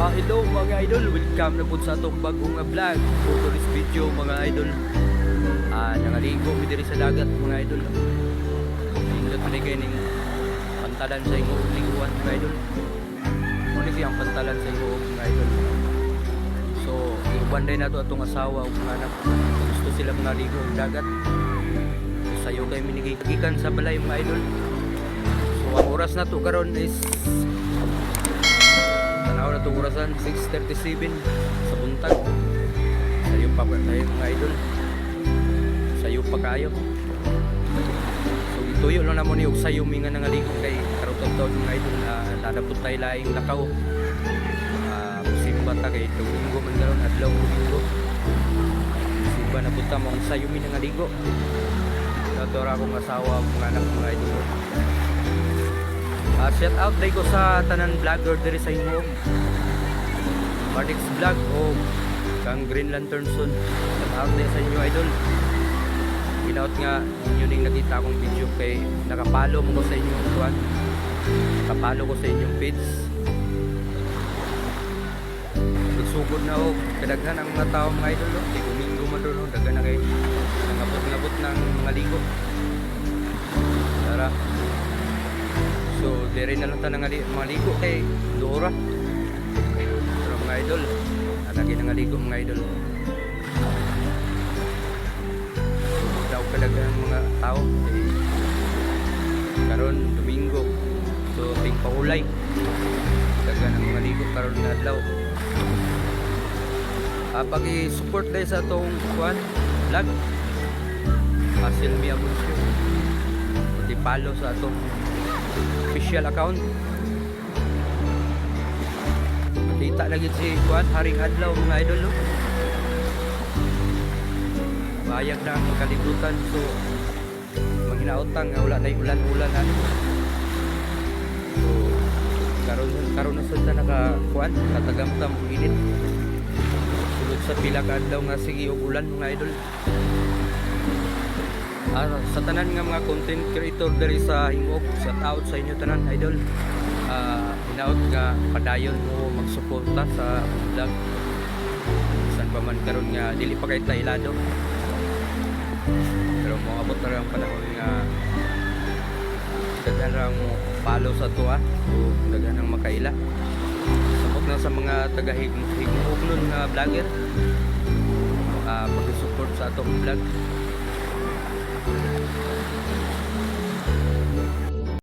Hello mga idol, welcome na po sa atong bagong vlog for this video mga idol. Nangaligo mi diri sa dagat mga idol. Indot man kay ning pantalan sa inyo liguan mga idol. Muna siyang pantalan sa inyo mga idol. So, iuban din nato atong asawa ug mga anak. Gusto sila mga ligo sa dagat. So, sayo kay minigikan sa balay mga idol. So, ang oras na to karon is tanaw na itong orasan 6:37 sa buntag. Sayo pa tayo mga idol, sayo pa kayo. So ituyo lang naman yung sayo minga nangaligong kay karutan taon mga idol. Lalapot tayo laing lakaw. Simba ta kay Domingo man karon adlaw Domingo. Simba na punta mo ang sayo minga nangaligo. Nadora akong asawa mga anak mga idol. Shout out day ko sa tanan vlogger diri sa inyo. Mardix Vlog o kang Green Lantern Son. Shout out day sa inyo idol. Ginaot nga inyo ning nakita akong video kay nakapalo mo ko sa inyong tuwan. Nakapalo ko sa inyong page. Nagsugod na o kadaghan ang mga tao mga idol. Kay Domingo man doon. Daghan na kay nangabot-ngabot ng mga ligo. Tara. So, diri na lang ta mga ligo kay Dora. Pero mga idol, lagi na nga ligo mga idol. Daw kadaghan mga tao kay karon Domingo. So, ting paulay. Daghan ang mga ligo karon nga adlaw. Pag-i-support dahil sa atong vlog. Hasil mi abunsyo. Pag-i-follow sa atong official account. Makita lagi si Kuan Haring Adlaw mga idol no? Bayag na ang kalibutan. So manghinautang nga wala na ulan-ulan ano? So karon na sa naka-kuan katagamtam og init. Sulod sa pila ka adlaw nga sige og ulan mga idol. Sa tanan nga mga content creator diri sa Himog, shout out sa inyo tanan idol. Hinaut nga padayon mo magsuporta sa vlog. San pa man karon nga dili pa kay tailado. Pero mo abot na ang panahon nga daghan ra mo follow sa tuwa o daghan ang makaila. Support na sa mga taga-Himog nun nga vlogger. Pag-support sa atong vlog.